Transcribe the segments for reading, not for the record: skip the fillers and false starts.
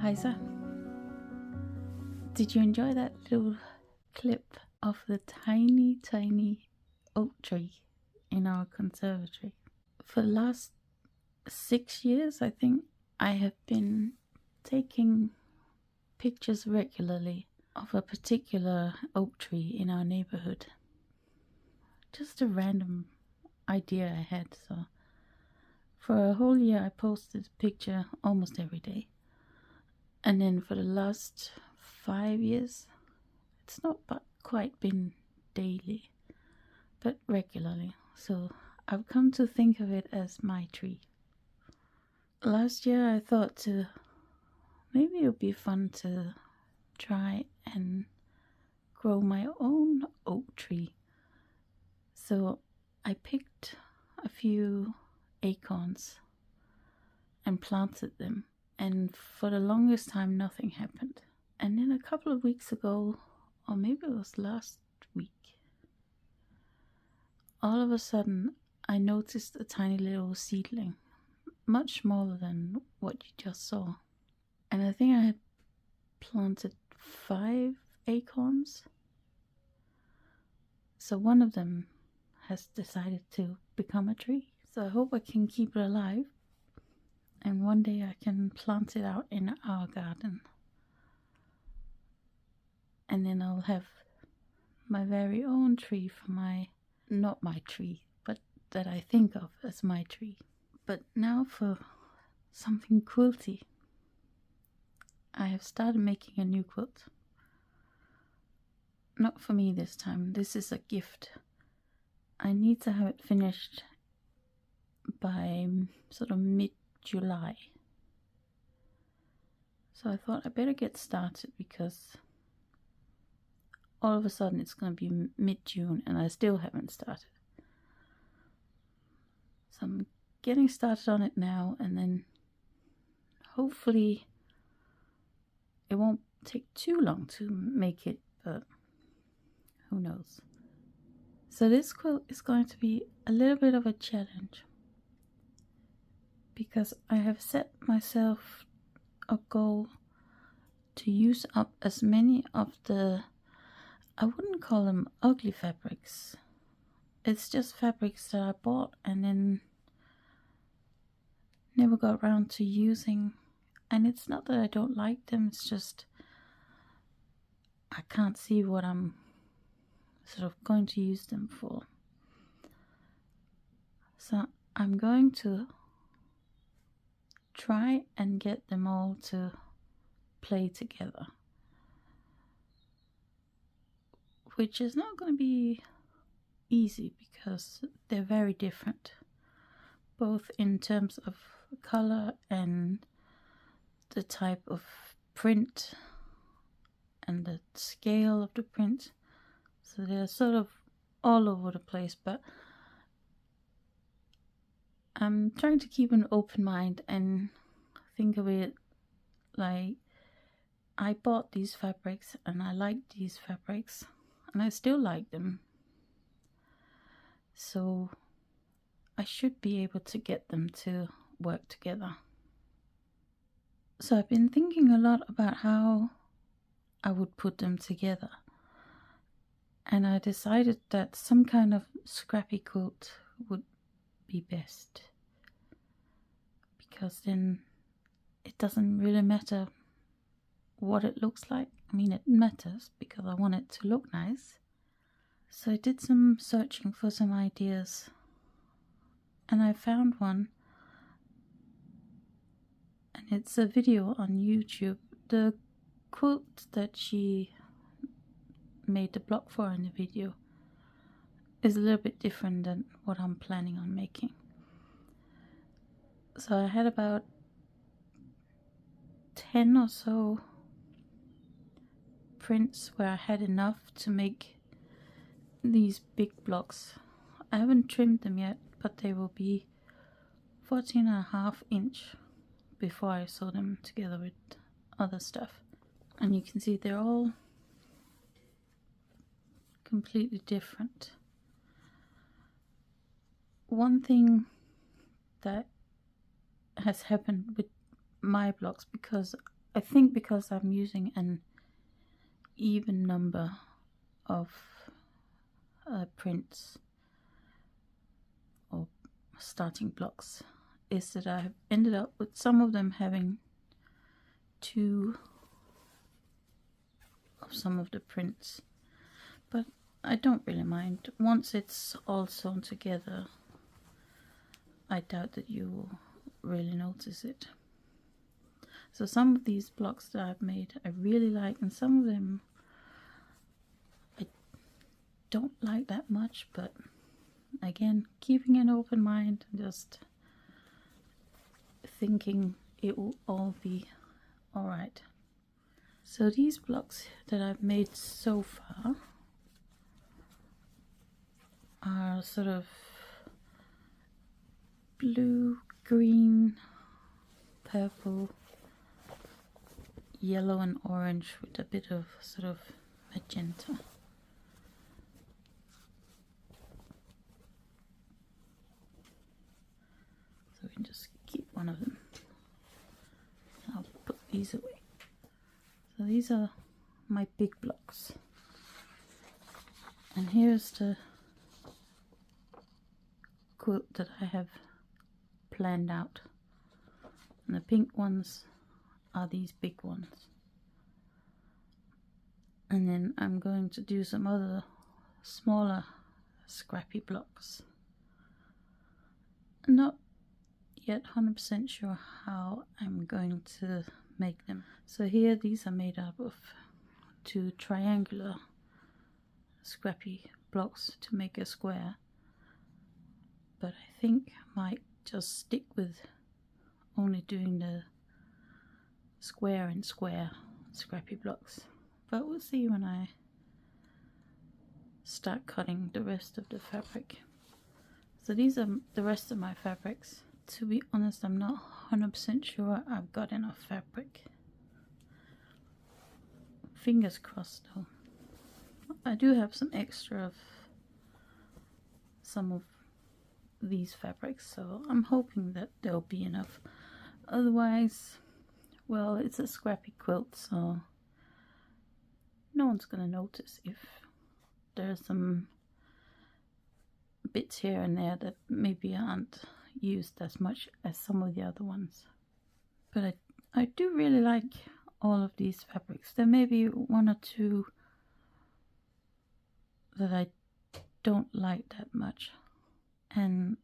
Hejsa. Did you enjoy that little clip of the tiny oak tree in our conservatory? For the last 6 years, I think, I have been taking pictures regularly of a particular oak tree in our neighborhood. Just a random idea I had. So for a whole year I posted a picture almost every day. And then for the last 5 years, it's not quite been daily, but regularly. So I've come to think of it as my tree. Last year I thought maybe it would be fun to try and grow my own oak tree. So I picked a few acorns and planted them. And for the longest time, nothing happened. And then a couple of weeks ago, or maybe it was last week, all of a sudden, I noticed a tiny little seedling, much smaller than what you just saw. And I think I had planted 5 acorns. So one of them has decided to become a tree. So I hope I can keep it alive. And one day I can plant it out in our garden. And then I'll have my very own tree for not my tree, but that I think of as my tree. But now for something quilty. I have started making a new quilt. Not for me this time, this is a gift. I need to have it finished by sort of mid-July. So I thought I better get started because all of a sudden it's going to be mid-June and I still haven't started. So I'm getting started on it now, and then hopefully it won't take too long to make it, but who knows. So this quilt is going to be a little bit of a challenge because I have set myself a goal to use up as many of the, I wouldn't call them ugly fabrics. It's just fabrics that I bought and then never got around to using. And it's not that I don't like them, it's just I can't see what I'm sort of going to use them for. So I'm going to try and get them all to play together, which is not going to be easy because they're very different, both in terms of color and the type of print and the scale of the print. So they're sort of all over the place, but I'm trying to keep an open mind and think of it like I bought these fabrics and I liked these fabrics and I still like them. So I should be able to get them to work together. So I've been thinking a lot about how I would put them together. And I decided that some kind of scrappy quilt would be best. Because then it doesn't really matter what it looks like. I mean, it matters because I want it to look nice. So I did some searching for some ideas. And I found one. And it's a video on YouTube. The quilt that she made the block for in the video is a little bit different than what I'm planning on making. So I had about 10 or so prints where I had enough to make these big blocks. I haven't trimmed them yet, but they will be 14.5 inch before I sew them together with other stuff. And you can see they're all completely different. One thing that has happened with my blocks, because I think because I'm using an even number of prints or starting blocks, is that I've ended up with some of them having 2 of some of the prints, but I don't really mind. Once it's all sewn together, I doubt that you will really notice it. So some of these blocks that I've made I really like, and some of them I don't like that much, but again, keeping an open mind and just thinking it will all be alright. So these blocks that I've made so far are sort of blue, green, purple, yellow and orange with a bit of sort of magenta. So we can just keep one of them. I'll put these away. So these are my big blocks. And here's the quilt that I have planned out. And the pink ones are these big ones. And then I'm going to do some other smaller scrappy blocks. Not yet 100% sure how I'm going to make them. So here these are made up of 2 triangular scrappy blocks to make a square, but I think I might just stick with only doing the square and square scrappy blocks, but we'll see when I start cutting the rest of the fabric. So these are the rest of my fabrics. To be honest, I'm not 100% sure I've got enough fabric. Fingers crossed though. I do have some extra of some of these fabrics, so I'm hoping that there'll be enough. Otherwise, well, it's a scrappy quilt, so no one's gonna notice if there's some bits here and there that maybe aren't used as much as some of the other ones. But I do really like all of these fabrics. There may be 1 or 2 that I don't like that much, and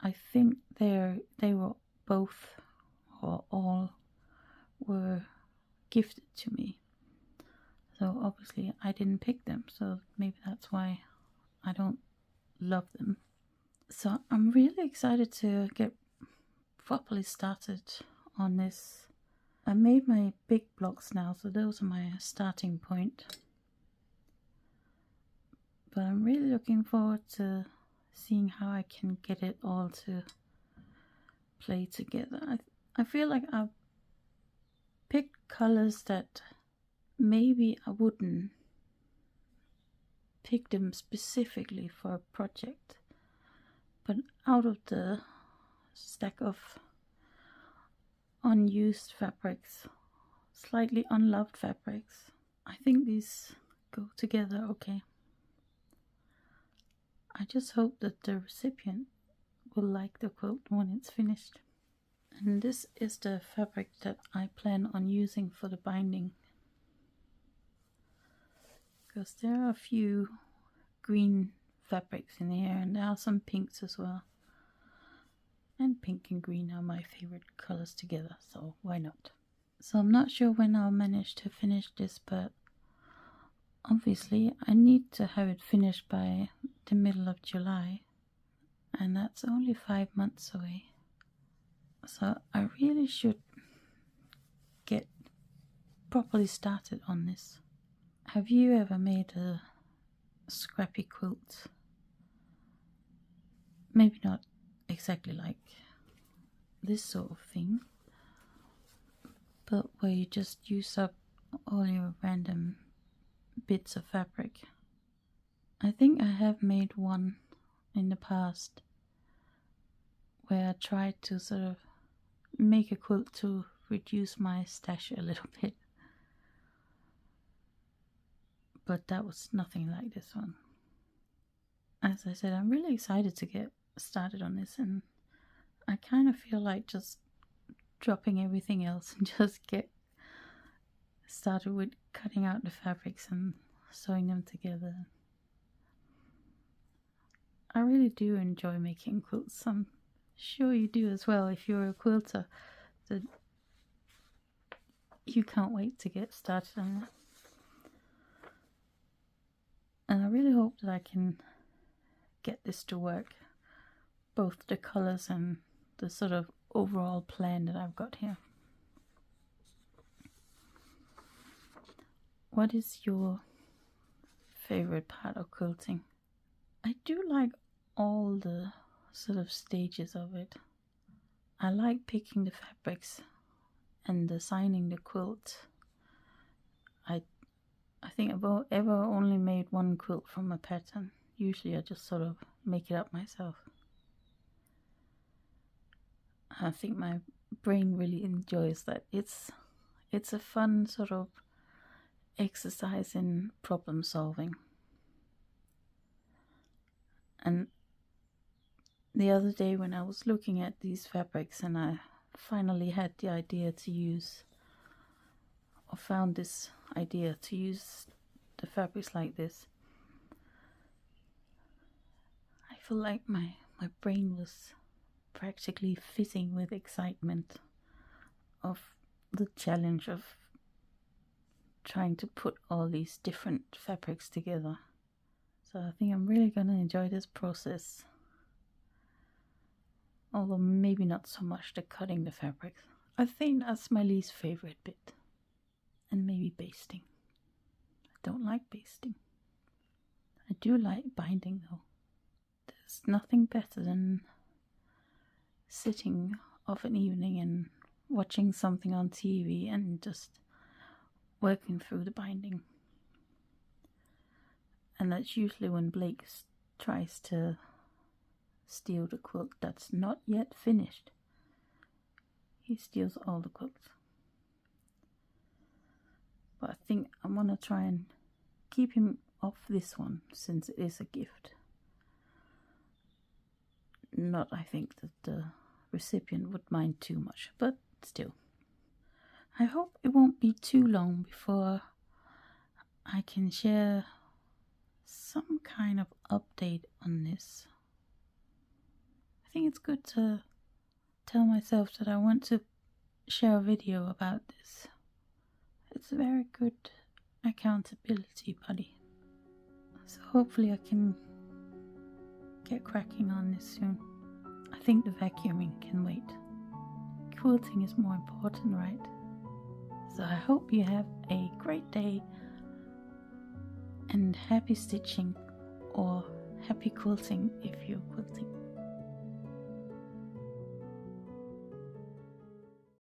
I think they were both or all were gifted to me, so obviously I didn't pick them, so maybe that's why I don't love them. So I'm really excited to get properly started on this. I made my big blocks now, so those are my starting point. But I'm really looking forward to seeing how I can get it all to play together. I feel like I've picked colors that maybe I wouldn't pick them specifically for a project, but out of the stack of unused fabrics, slightly unloved fabrics, I think these go together okay. I just hope that the recipient will like the quilt when it's finished. And this is the fabric that I plan on using for the binding, because there are a few green fabrics in here and there are some pinks as well, and pink and green are my favorite colors together, so why not. So I'm not sure when I'll manage to finish this, but obviously I need to have it finished by the middle of July, and that's only 5 months away. So I really should get properly started on this. Have you ever made a scrappy quilt? Maybe not exactly like this sort of thing, but where you just use up all your random bits of fabric. I think I have made one in the past where I tried to sort of make a quilt to reduce my stash a little bit, but that was nothing like this one. As I said, I'm really excited to get started on this, and I kind of feel like just dropping everything else and just get started with cutting out the fabrics and sewing them together. I really do enjoy making quilts. I'm sure you do as well. If you're a quilter, that you can't wait to get started on that. And I really hope that I can get this to work, both the colors and the sort of overall plan that I've got here. What is your favorite part of quilting? I do like all the sort of stages of it. I like picking the fabrics and designing the quilt. I think I've ever only made one quilt from a pattern. Usually I just sort of make it up myself. I think my brain really enjoys that. It's a fun sort of exercise in problem solving. And the other day when I was looking at these fabrics and I finally had the idea to use, or found this idea to use the fabrics like this, I feel like my brain was practically fizzing with excitement of the challenge of trying to put all these different fabrics together. So I think I'm really going to enjoy this process, although maybe not so much the cutting the fabrics. I think that's my least favorite bit. And maybe basting. I don't like basting. I do like binding though. There's nothing better than sitting of an evening and watching something on TV and just working through the binding. And that's usually when Blake tries to steal the quilt that's not yet finished. He steals all the quilts. But I think I'm going to try and keep him off this one, since it is a gift. Not, I think, that the recipient would mind too much, but still. I hope it won't be too long before I can share some kind of update on this. I think it's good to tell myself that I want to share a video about this. It's a very good accountability buddy. So hopefully I can get cracking on this soon. I think the vacuuming can wait. Quilting is more important, right? So I hope you have a great day and happy stitching, or happy quilting if you're quilting.